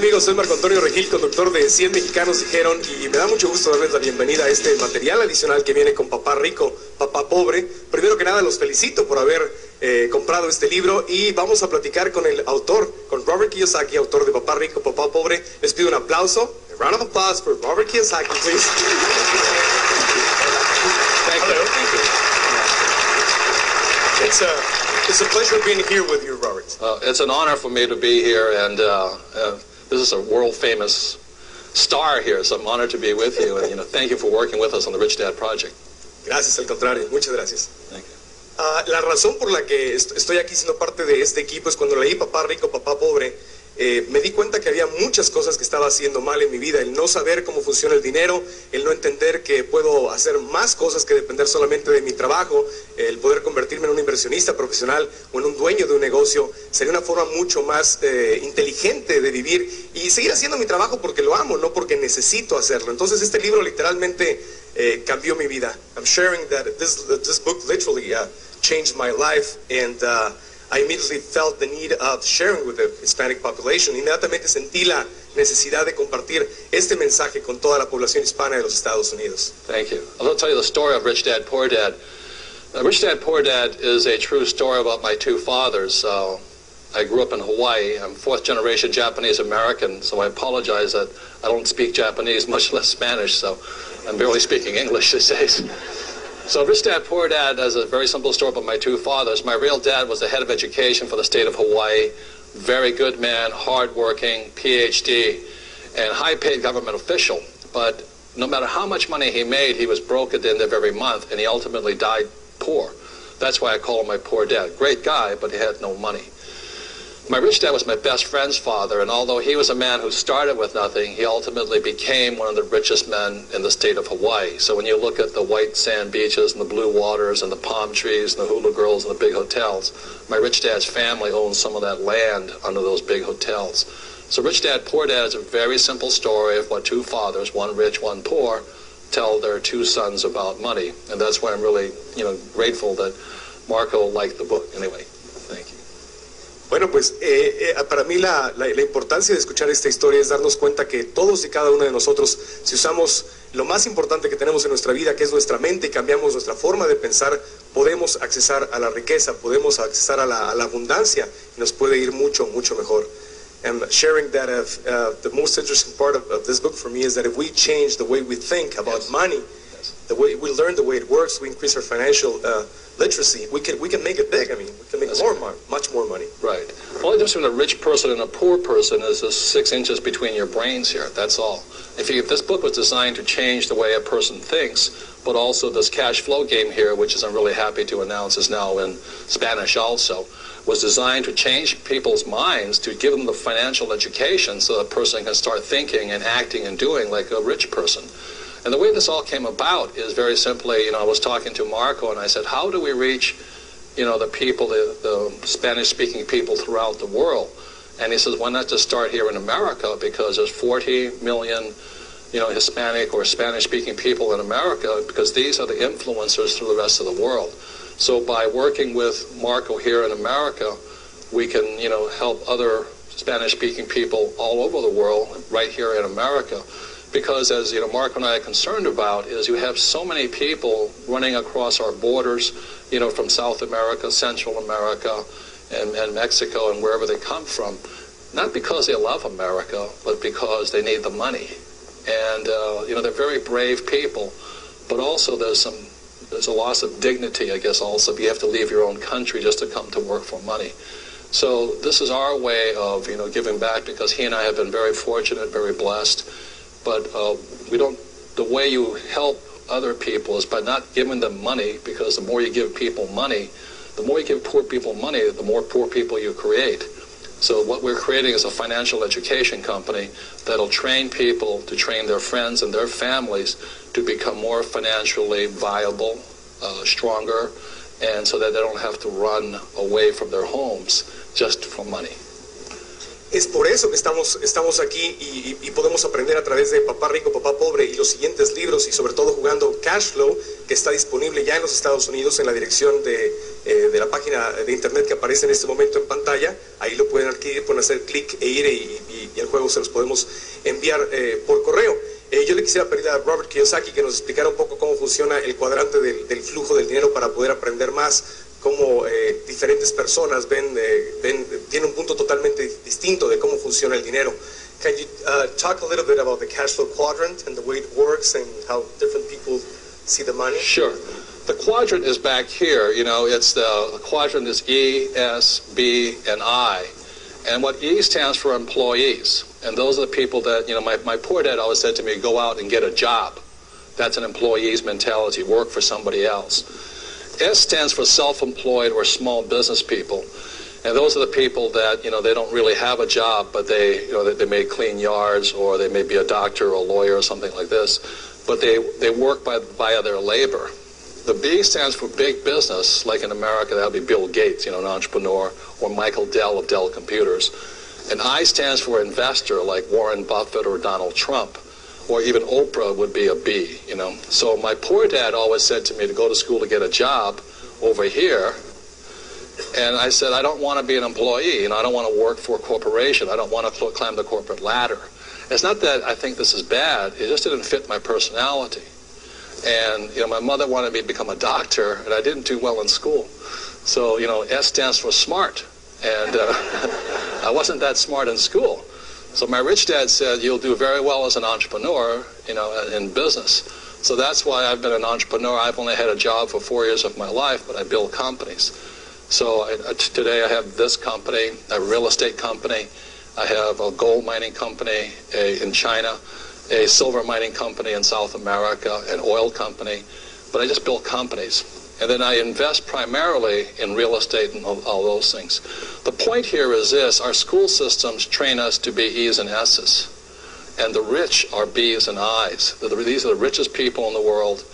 amigos? Soy Marco Antonio Regil, conductor de 100 Mexicanos Dijeron, y me da mucho gusto darles la bienvenida a este material adicional que viene con Papá Rico, Papá Pobre. Primero que nada los felicito por haber comprado este libro y vamos a platicar con el autor, con Robert Kiyosaki, autor de Papá Rico, Papá Pobre. Les pido un aplauso, a round of applause for Robert Kiyosaki, please. Thank you. It's a pleasure being here with you, Robert. It's an honor for me to be here, and this is a world-famous star here, so I'm honored to be with you, and thank you for working with us on the Rich Dad Project. Gracias, al contrario, muchas gracias. Thank you. La razón por la que estoy aquí siendo parte de este equipo es cuando leí Papá Rico, Papá Pobre, me di cuenta que había muchas cosas que estaba haciendo mal en mi vida, el no saber cómo funciona el dinero, el no entender que puedo hacer más cosas que depender solamente de mi trabajo, el poder convertirme en un inversionista profesional o en un dueño de un negocio, sería una forma mucho más inteligente de vivir y seguir haciendo mi trabajo porque lo amo, no porque necesito hacerlo. Entonces este libro literalmente cambió mi vida. I'm sharing that this book literally changed my life, and I immediately felt the need of sharing with the Hispanic population. Inmediatamente sentí la necesidad de compartir este mensaje con toda la población hispana de los Estados Unidos. Thank you. I'll tell you the story of Rich Dad, Poor Dad. Rich Dad, Poor Dad is a true story about my two fathers. I grew up in Hawaii. I'm fourth-generation Japanese-American, so I apologize that I don't speak Japanese, much less Spanish, so I'm barely speaking English these days. So Rich Dad, Poor Dad is a very simple story about my two fathers. My real dad was the head of education for the state of Hawaii. Very good man, hardworking, PhD, and high-paid government official. But no matter how much money he made, he was broke at the end of every month, and he ultimately died poor. That's why I call him my poor dad. Great guy, but he had no money. My rich dad was my best friend's father, and although he was a man who started with nothing, he ultimately became one of the richest men in the state of Hawaii. So when you look at the white sand beaches and the blue waters and the palm trees and the hula girls and the big hotels, my rich dad's family owns some of that land under those big hotels. So Rich Dad, Poor Dad is a very simple story of what two fathers, one rich, one poor, tell their two sons about money. And that's why I'm really, grateful that Marco liked the book. Anyway, thank you. Bueno, pues para mí la importancia de escuchar esta historia es darnos cuenta que todos y cada uno de nosotros, si usamos lo más importante que tenemos en nuestra vida, que es nuestra mente, y cambiamos nuestra forma de pensar, podemos accesar a la riqueza, podemos accesar a la abundancia y nos puede ir mucho, mucho mejor. And sharing that the most interesting part of this book for me is that if we change the way we think about money, the way we learn the way it works, we increase our financial literacy, we can make it big. I mean, we can make much more money. Right. The only difference between a rich person and a poor person is the 6 inches between your brains here. That's all. If this book was designed to change the way a person thinks, but also this cash flow game here, which is I'm really happy to announce is now in Spanish also, was designed to change people's minds, to give them the financial education so a person can start thinking and acting and doing like a rich person. And the way this all came about is very simply, I was talking to Marco and I said, how do we reach, the people, the Spanish-speaking people throughout the world? And he says, why not just start here in America, because there's 40 million, Hispanic or Spanish-speaking people in America, because these are the influencers through the rest of the world. So by working with Marco here in America, we can, help other Spanish-speaking people all over the world, right here in America. Because as Marco and I are concerned about is you have so many people running across our borders, from South America, Central America, and Mexico, and wherever they come from, not because they love America, but because they need the money. And they're very brave people, but also there's a loss of dignity, I guess. Also, if you have to leave your own country just to come to work for money. So this is our way of giving back, because he and I have been very fortunate, very blessed. But the way you help other people is by not giving them money, because the more you give people money, the more you give poor people money, the more poor people you create. So what we're creating is a financial education company that'll train people to train their friends and their families to become more financially viable, stronger, and so that they don't have to run away from their homes just for money. Es por eso que estamos aquí y podemos aprender a través de Papá Rico, Papá Pobre y los siguientes libros, y sobre todo jugando Cash Flow, que está disponible ya en los Estados Unidos en la dirección de la página de internet que aparece en este momento en pantalla. Ahí lo pueden adquirir, pueden hacer clic e ir y y el juego se los podemos enviar por correo. Yo le quisiera pedir a Robert Kiyosaki que nos explicara un poco cómo funciona el cuadrante del flujo del dinero para poder aprender más cómo diferentes personas tienen un punto totalmente distinto de cómo funciona el dinero. Can you talk a little bit about the cash flow quadrant and the way it works and how different people see the money? Sure. The quadrant is back here. You know, the quadrant is E, S, B, and I. And what E stands for employees. And those are the people that, you know, my poor dad always said to me, go out and get a job. That's an employee's mentality, work for somebody else. S stands for self-employed or small business people. And those are the people that, you know, they don't really have a job, but they, you know, they may clean yards, or they may be a doctor or a lawyer or something like this. But they work via their labor. The B stands for big business, like in America, that would be Bill Gates, you know, an entrepreneur, or Michael Dell of Dell Computers. And I stands for investor, like Warren Buffett or Donald Trump, or even Oprah would be a B, you know. So my poor dad always said to me to go to school to get a job over here. And I said, I don't want to be an employee, you know, I don't want to work for a corporation. I don't want to climb the corporate ladder. It's not that I think this is bad, it just didn't fit my personality. And, you know, my mother wanted me to become a doctor, and I didn't do well in school. So, you know, S stands for smart. And I wasn't that smart in school. So my rich dad said, you'll do very well as an entrepreneur, you know, in business. So that's why I've been an entrepreneur. I've only had a job for 4 years of my life, but I build companies. So today I have this company, a real estate company. I have a gold mining company in China, a silver mining company in South America, an oil company. But I just build companies. And then I invest primarily in real estate and all those things. The point here is this: our school systems train us to be E's and S's. And the rich are B's and I's. These are the richest people in the world,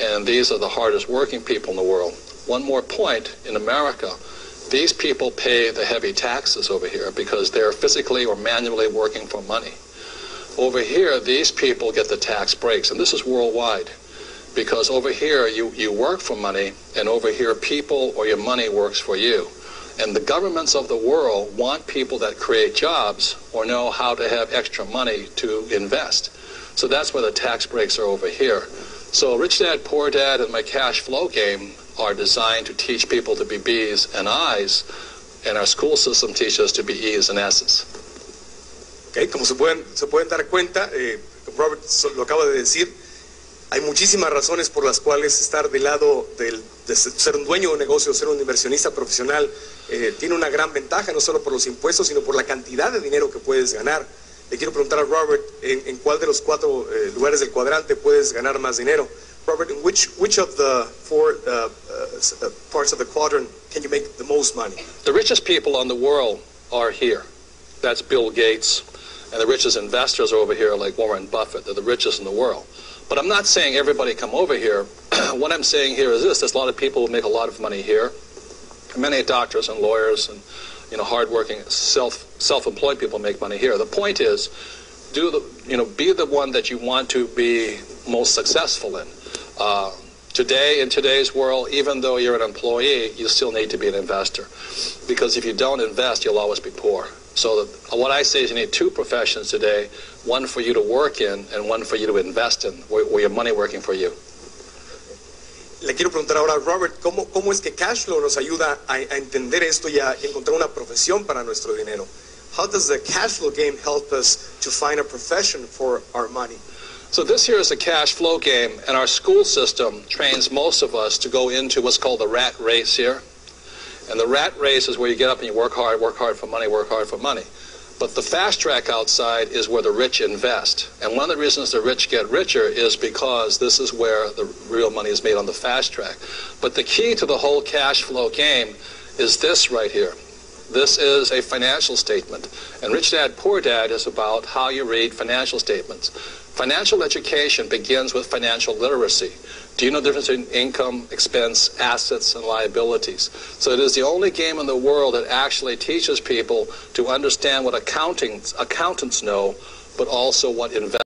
and these are the hardest working people in the world. One more point, in America, these people pay the heavy taxes over here because they're physically or manually working for money. Over here, these people get the tax breaks, and this is worldwide. Because over here, you work for money, and over here, people or your money works for you. And the governments of the world want people that create jobs or know how to have extra money to invest. So that's why the tax breaks are over here. So Rich Dad, Poor Dad, and my cash flow game are designed to teach people to be B's and I's, and our school system teaches us to be E's and S's. Okay, como se pueden dar cuenta, Robert lo acaba de decir, hay muchísimas razones por las cuales estar del lado de ser un dueño de un negocio, ser un inversionista profesional, tiene una gran ventaja, no solo por los impuestos, sino por la cantidad de dinero que puedes ganar. Le quiero preguntar a Robert, ¿en cuál de los 4 lugares del cuadrante puedes ganar más dinero? Robert, in which of the 4 parts of the quadrant can you make the most money? The richest people in the world are here. That's Bill Gates. And the richest investors are over here, like Warren Buffett. They're the richest in the world. But I'm not saying everybody come over here. What I'm saying here is this: there's a lot of people who make a lot of money here. Many doctors and lawyers and, you know, hardworking, self-employed people make money here. The point is, be the one that you want to be most successful in. Today, in today's world, even though you're an employee, you still need to be an investor. Because if you don't invest, you'll always be poor. So what I say is you need 2 professions today, one for you to work in and one for you to invest in, where your money working for you. Le quiero preguntar ahora a Robert, ¿cómo es que cash flow nos ayuda a entender esto y a encontrar una profesión para nuestro dinero? How does the cash flow game help us to find a profession for our money? So this here is a cash flow game, and our school system trains most of us to go into what's called the rat race here. And the rat race is where you get up and you work hard for money, work hard for money. But the fast track outside is where the rich invest. And one of the reasons the rich get richer is because this is where the real money is made, on the fast track. But the key to the whole cash flow game is this right here. This is a financial statement. And Rich Dad, Poor Dad is about how you read financial statements. Financial education begins with financial literacy. Do you know the difference in income, expense, assets, and liabilities? So it is the only game in the world that actually teaches people to understand what accountants know, but also what investors